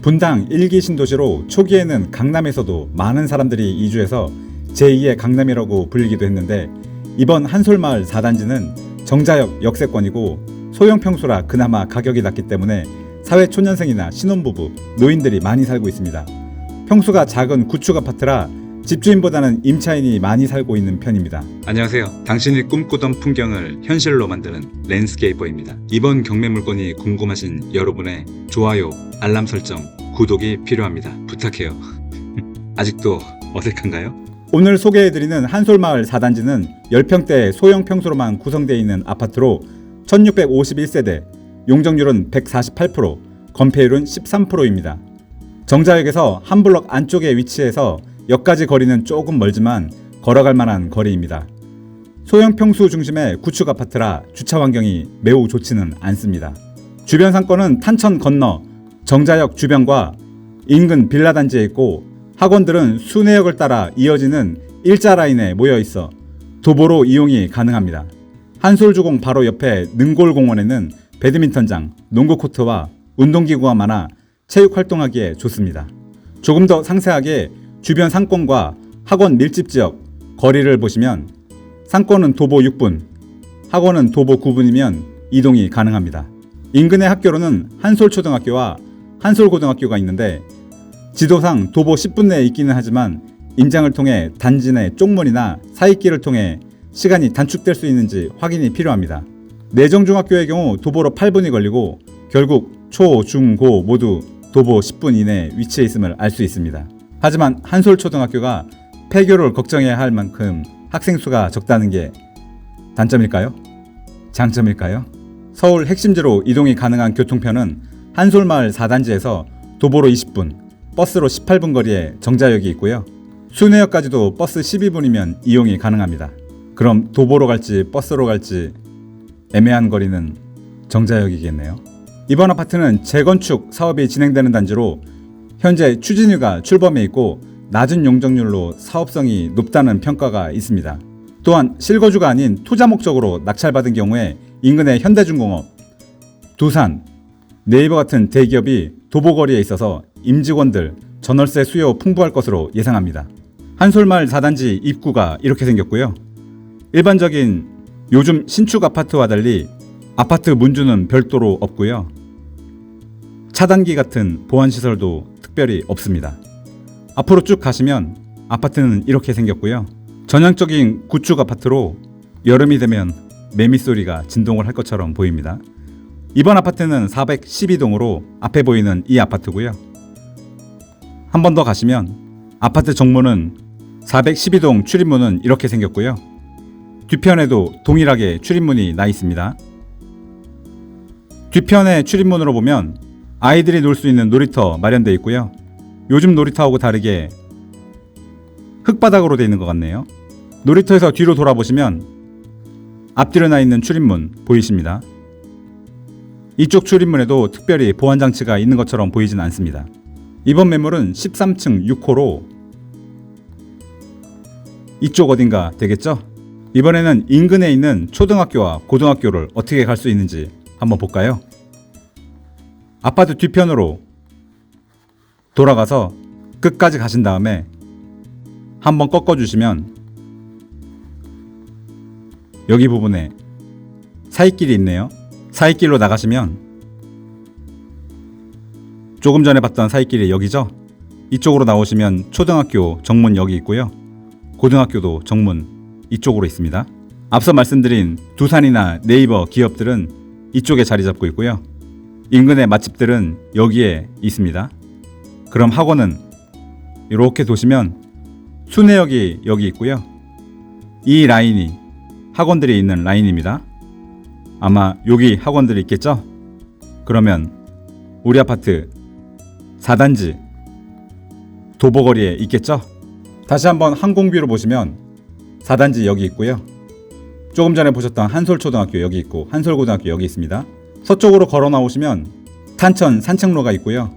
분당 1기 신도시로 초기에는 강남에서도 많은 사람들이 이주해서 제2의 강남이라고 불리기도 했는데, 이번 한솔마을 4단지는 정자역 역세권이고 소형 평수라 그나마 가격이 낮기 때문에 사회초년생이나 신혼부부, 노인들이 많이 살고 있습니다. 평수가 작은 구축 아파트라 집주인보다는 임차인이 많이 살고 있는 편입니다. 안녕하세요. 당신이 꿈꾸던 풍경을 현실로 만드는 랜스케이퍼입니다. 이번 경매 물건이 궁금하신 여러분의 좋아요, 알람 설정, 구독이 필요합니다. 부탁해요. 아직도 어색한가요? 오늘 소개해드리는 한솔마을 4단지는 10평대 소형 평수로만 구성되어 있는 아파트로 1651세대, 용적률은 148%, 건폐율은 13%입니다. 정자역에서 한 블럭 안쪽에 위치해서 역까지 거리는 조금 멀지만 걸어갈 만한 거리입니다. 소형 평수 중심의 구축 아파트라 주차 환경이 매우 좋지는 않습니다. 주변 상권은 탄천 건너 정자역 주변과 인근 빌라 단지에 있고, 학원들은 수내역을 따라 이어지는 일자 라인에 모여 있어 도보로 이용이 가능합니다. 한솔주공 바로 옆에 능골공원에는 배드민턴장, 농구 코트와 운동기구가 많아 체육 활동하기에 좋습니다. 조금 더 상세하게 주변 상권과 학원 밀집 지역 거리를 보시면, 상권은 도보 6분, 학원은 도보 9분이면 이동이 가능합니다. 인근의 학교로는 한솔초등학교와 한솔고등학교가 있는데, 지도상 도보 10분 내에 있기는 하지만 인장을 통해 단지 내 쪽문이나 사이길을 통해 시간이 단축될 수 있는지 확인이 필요합니다. 내정중학교의 경우 도보로 8분이 걸리고 결국 초, 중, 고 모두 도보 10분 이내에 위치해 있음을 알 수 있습니다. 하지만 한솔초등학교가 폐교를 걱정해야 할 만큼 학생 수가 적다는 게 단점일까요? 장점일까요? 서울 핵심지로 이동이 가능한 교통편은 한솔마을 4단지에서 도보로 20분, 버스로 18분 거리에 정자역이 있고요. 수내역까지도 버스 12분이면 이용이 가능합니다. 그럼 도보로 갈지 버스로 갈지 애매한 거리는 정자역이겠네요. 이번 아파트는 재건축 사업이 진행되는 단지로 현재 추진위가 출범해 있고 낮은 용적률로 사업성이 높다는 평가가 있습니다. 또한 실거주가 아닌 투자 목적으로 낙찰받은 경우에 인근의 현대중공업, 두산, 네이버 같은 대기업이 도보거리에 있어서 임직원들, 전월세 수요 풍부할 것으로 예상합니다. 한솔마을 4단지 입구가 이렇게 생겼고요. 일반적인 요즘 신축 아파트와 달리 아파트 문주는 별도로 없고요. 차단기 같은 보안시설도 특별히 없습니다. 앞으로 쭉 가시면 아파트는 이렇게 생겼고요. 전형적인 구축 아파트로 여름이 되면 매미소리가 진동을 할 것처럼 보입니다. 이번 아파트는 412동으로 앞에 보이는 이 아파트고요. 한 번 더 가시면 아파트 정문은 412동 출입문은 이렇게 생겼고요. 뒤편에도 동일하게 출입문이 나 있습니다. 뒤편의 출입문으로 보면 아이들이 놀 수 있는 놀이터 마련되어 있고요. 요즘 놀이터하고 다르게 흙바닥으로 되어 있는 것 같네요. 놀이터에서 뒤로 돌아보시면 앞뒤로 나 있는 출입문 보이십니다. 이쪽 출입문에도 특별히 보안장치가 있는 것처럼 보이진 않습니다. 이번 매물은 13층 6호로 이쪽 어딘가 되겠죠? 이번에는 인근에 있는 초등학교와 고등학교를 어떻게 갈 수 있는지 한번 볼까요? 아파트 뒤편으로 돌아가서 끝까지 가신 다음에 한번 꺾어주시면 여기 부분에 사이길이 있네요. 사이길로 나가시면 조금 전에 봤던 사이길이 여기죠? 이쪽으로 나오시면 초등학교 정문 여기 있고요. 고등학교도 정문 이쪽으로 있습니다. 앞서 말씀드린 두산이나 네이버 기업들은 이쪽에 자리 잡고 있고요. 인근의 맛집들은 여기에 있습니다. 그럼 학원은 이렇게 도시면 수내역이 여기 있고요. 이 라인이 학원들이 있는 라인입니다. 아마 여기 학원들이 있겠죠? 그러면 우리 아파트 4단지 도보거리에 있겠죠? 다시 한번 항공뷰로 보시면 4단지 여기 있고요. 조금 전에 보셨던 한솔초등학교 여기 있고 한솔고등학교 여기 있습니다. 서쪽으로 걸어 나오시면 탄천 산책로가 있고요.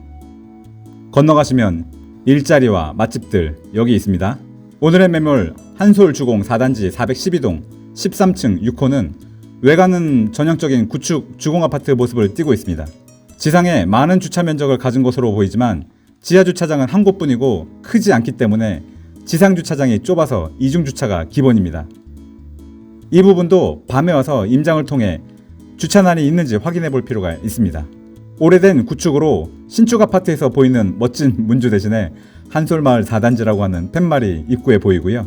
건너가시면 일자리와 맛집들 여기 있습니다. 오늘의 매물 한솔주공 4단지 412동 13층 6호는 외관은 전형적인 구축 주공아파트 모습을 띠고 있습니다. 지상에 많은 주차 면적을 가진 것으로 보이지만 지하 주차장은 한 곳뿐이고 크지 않기 때문에 지상 주차장이 좁아서 이중 주차가 기본입니다. 이 부분도 밤에 와서 임장을 통해 주차난이 있는지 확인해 볼 필요가 있습니다. 오래된 구축으로 신축 아파트에서 보이는 멋진 문주 대신에 한솔마을 4단지라고 하는 팻말이 입구에 보이고요.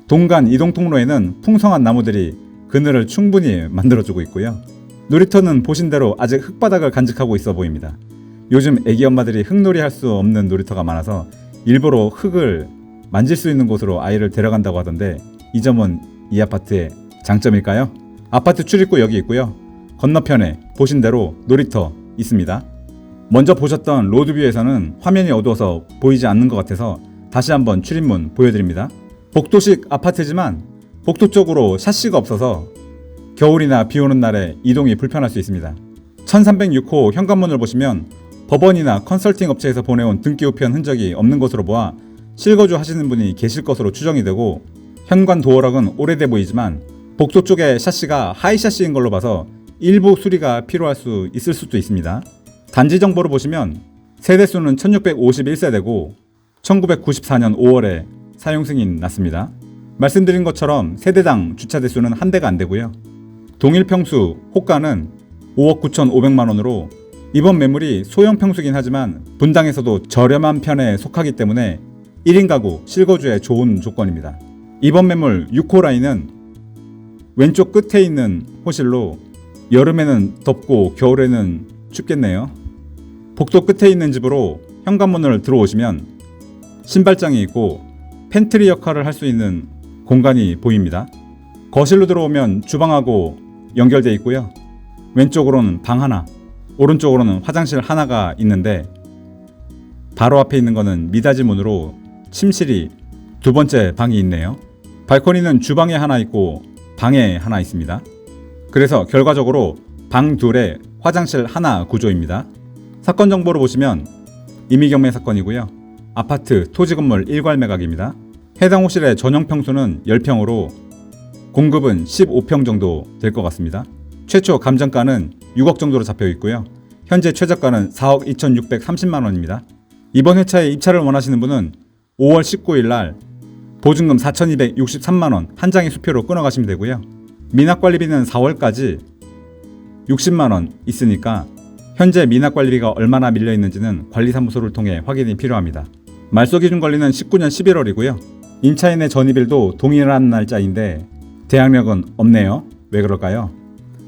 동간 이동 통로에는 풍성한 나무들이 그늘을 충분히 만들어주고 있고요. 놀이터는 보신 대로 아직 흙바닥을 간직하고 있어 보입니다. 요즘 애기 엄마들이 흙놀이 할 수 없는 놀이터가 많아서 일부러 흙을 만질 수 있는 곳으로 아이를 데려간다고 하던데 이 점은 이 아파트의 장점일까요? 아파트 출입구 여기 있고요. 건너편에 보신 대로 놀이터 있습니다. 먼저 보셨던 로드뷰에서는 화면이 어두워서 보이지 않는 것 같아서 다시 한번 출입문 보여드립니다. 복도식 아파트지만 복도 쪽으로 샤시가 없어서 겨울이나 비 오는 날에 이동이 불편할 수 있습니다. 1306호 현관문을 보시면 법원이나 컨설팅 업체에서 보내온 등기 우편 흔적이 없는 것으로 보아 실거주 하시는 분이 계실 것으로 추정이 되고, 현관 도어락은 오래돼 보이지만 복도 쪽에 샤시가 하이 샤시인 걸로 봐서 일부 수리가 필요할 수 있을 수도 있습니다. 단지 정보를 보시면 세대수는 1651세대고 1994년 5월에 사용 승인 났습니다. 말씀드린 것처럼 세대당 주차 대수는 한 대가 안 되고요. 동일 평수 호가는 5억 9,500만 원으로 이번 매물이 소형 평수긴 하지만 분당에서도 저렴한 편에 속하기 때문에 1인 가구 실거주에 좋은 조건입니다. 이번 매물 6호 라인은 왼쪽 끝에 있는 호실로 여름에는 덥고 겨울에는 춥겠네요. 복도 끝에 있는 집으로 현관문을 들어오시면 신발장이 있고 팬트리 역할을 할 수 있는 공간이 보입니다. 거실로 들어오면 주방하고 연결되어 있고요. 왼쪽으로는 방 하나, 오른쪽으로는 화장실 하나가 있는데 바로 앞에 있는 거는 미닫이 문으로 침실이 두 번째 방이 있네요. 발코니는 주방에 하나 있고 방에 하나 있습니다. 그래서 결과적으로 방 둘에 화장실 하나 구조입니다. 사건 정보를 보시면 임의경매 사건이고요. 아파트 토지 건물 일괄 매각입니다. 해당 호실의 전용 평수는 10평으로 공급은 15평 정도 될 것 같습니다. 최초 감정가는 6억 정도로 잡혀 있고요. 현재 최저가는 4억 2,630만 원입니다. 이번 회차에 입찰을 원하시는 분은 5월 19일 날 보증금 4,263만 원 한 장의 수표로 끊어가시면 되고요. 미납관리비는 4월까지 60만 원 있으니까 현재 미납관리비가 얼마나 밀려 있는지는 관리사무소를 통해 확인이 필요합니다. 말소기준 권리는 19년 11월이고요. 임차인의 전입일도 동일한 날짜인데 대항력은 없네요. 왜 그럴까요?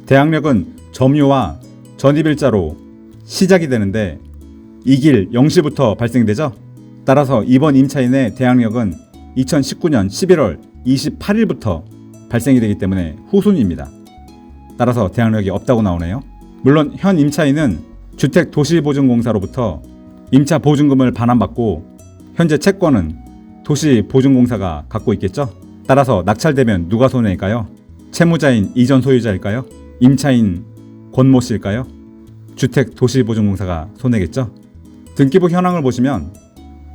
대항력은 점유와 전입일자로 시작이 되는데 이 길 0시부터 발생되죠. 따라서 이번 임차인의 대항력은 2019년 11월 28일부터 발생이 되기 때문에 후순입니다. 따라서 대항력이 없다고 나오네요. 물론 현 임차인은 주택도시보증공사로부터 임차 보증금을 반환받고 현재 채권은 도시보증공사가 갖고 있겠죠. 따라서 낙찰되면 누가 손해일까요? 채무자인 이전 소유자일까요? 임차인 권모 씨일까요? 주택도시보증공사가 손해겠죠. 등기부 현황을 보시면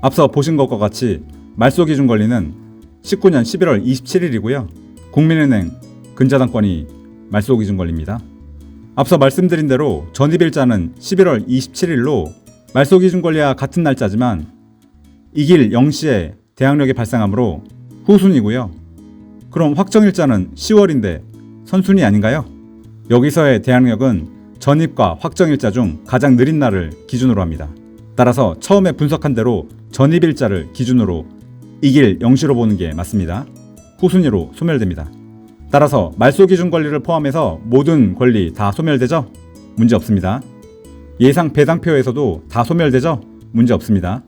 앞서 보신 것과 같이 말소기준 권리는 19년 11월 27일이고요. 국민은행 근저당권이 말소기준 권리입니다. 앞서 말씀드린 대로 전입일자는 11월 27일로 말소기준 권리와 같은 날짜지만 이 길 0시에 대항력이 발생하므로 후순이고요. 그럼 확정일자는 10월인데 선순위 아닌가요? 여기서의 대항력은 전입과 확정일자 중 가장 느린 날을 기준으로 합니다. 따라서 처음에 분석한 대로 전입일자를 기준으로 이 길 0시로 보는 게 맞습니다. 후순위로 소멸됩니다. 따라서 말소기준 권리를 포함해서 모든 권리 다 소멸되죠? 문제 없습니다. 예상 배당표에서도 다 소멸되죠? 문제 없습니다.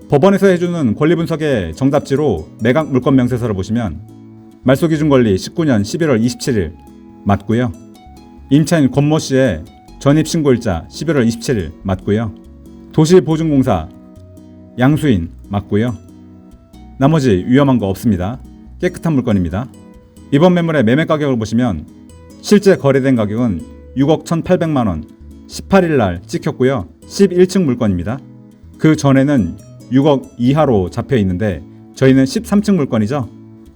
법원에서 해주는 권리 분석의 정답지로 매각 물권 명세서를 보시면 말소기준 권리 19년 11월 27일 맞고요. 임차인 권모 씨의 전입신고일자 11월 27일 맞고요. 도시보증공사 양수인 맞고요. 나머지 위험한 거 없습니다. 깨끗한 물건입니다. 이번 매물의 매매 가격을 보시면 실제 거래된 가격은 6억 1,800만 원 18일 날 찍혔고요. 11층 물건입니다. 그 전에는 6억 이하로 잡혀 있는데 저희는 13층 물건이죠.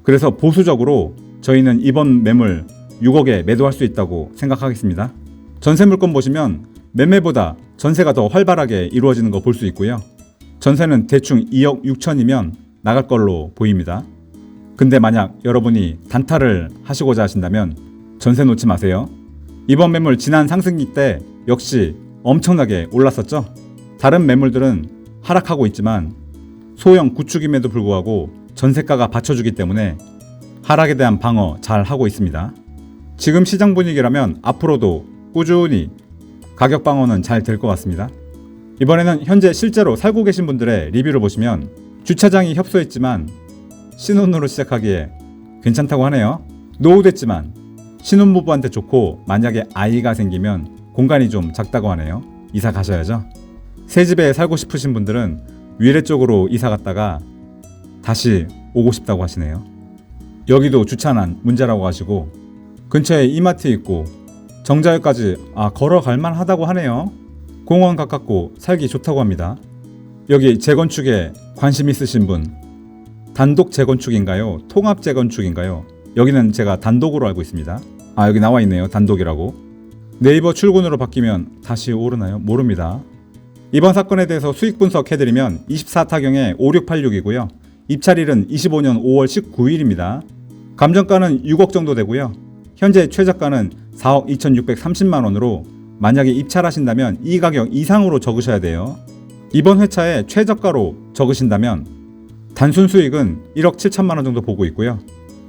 그래서 보수적으로 저희는 이번 매물 6억에 매도할 수 있다고 생각하겠습니다. 전세 물건 보시면 매매보다 전세가 더 활발하게 이루어지는 거 볼 수 있고요. 전세는 대충 2억 6천이면 나갈 걸로 보입니다. 근데 만약 여러분이 단타를 하시고자 하신다면 전세 놓지 마세요. 이번 매물 지난 상승기 때 역시 엄청나게 올랐었죠. 다른 매물들은 하락하고 있지만 소형 구축임에도 불구하고 전세가가 받쳐주기 때문에 하락에 대한 방어 잘 하고 있습니다. 지금 시장 분위기라면 앞으로도 꾸준히 가격 방어는 잘 될 것 같습니다. 이번에는 현재 실제로 살고 계신 분들의 리뷰를 보시면 주차장이 협소했지만 신혼으로 시작하기에 괜찮다고 하네요. 노후됐지만 신혼부부한테 좋고 만약에 아이가 생기면 공간이 좀 작다고 하네요. 이사 가셔야죠. 새 집에 살고 싶으신 분들은 위례 쪽으로 이사 갔다가 다시 오고 싶다고 하시네요. 여기도 주차난 문제라고 하시고 근처에 이마트 있고 정자역까지 걸어갈 만하다고 하네요. 공원 가깝고 살기 좋다고 합니다. 여기 재건축에 관심 있으신 분 단독 재건축인가요? 통합 재건축인가요? 여기는 제가 단독으로 알고 있습니다. 여기 나와 있네요. 단독이라고. 네이버 출근으로 바뀌면 다시 오르나요? 모릅니다. 이번 사건에 대해서 수익 분석해드리면 24타경에 5686이고요. 입찰일은 25년 5월 19일입니다. 감정가는 6억 정도 되고요. 현재 최저가는 4억 2630만 원으로 만약에 입찰하신다면 이 가격 이상으로 적으셔야 돼요. 이번 회차에 최저가로 적으신다면 단순 수익은 1억 7천만 원 정도 보고 있고요.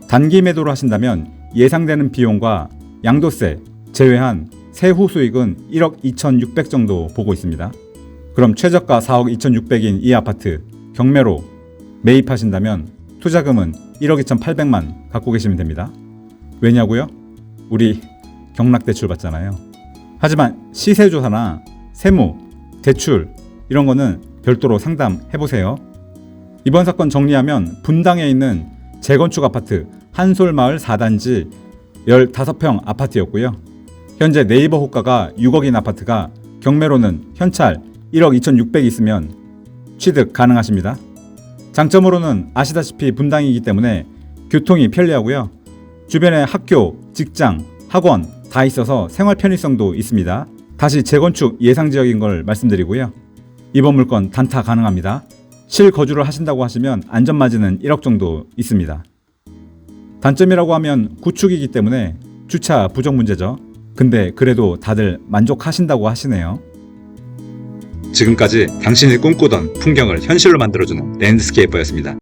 단기 매도를 하신다면 예상되는 비용과 양도세 제외한 세후 수익은 1억 2,600 정도 보고 있습니다. 그럼 최저가 4억 2,600인 이 아파트 경매로 매입하신다면 투자금은 1억 2,800만 갖고 계시면 됩니다. 왜냐고요? 우리 경락대출 받잖아요. 하지만 시세조사나 세무, 대출 이런 거는 별도로 상담해보세요. 이번 사건 정리하면 분당에 있는 재건축 아파트 한솔마을 4단지 15평 아파트였고요. 현재 네이버 호가가 6억인 아파트가 경매로는 현찰 1억 2,600 있으면 취득 가능하십니다. 장점으로는 아시다시피 분당이기 때문에 교통이 편리하고요. 주변에 학교, 직장, 학원 다 있어서 생활 편의성도 있습니다. 다시 재건축 예상 지역인 걸 말씀드리고요. 이번 물건 단타 가능합니다. 실거주를 하신다고 하시면 안전마진은 1억 정도 있습니다. 단점이라고 하면 구축이기 때문에 주차 부족 문제죠. 근데 그래도 다들 만족하신다고 하시네요. 지금까지 당신이 꿈꾸던 풍경을 현실로 만들어주는 랜드스케이퍼였습니다.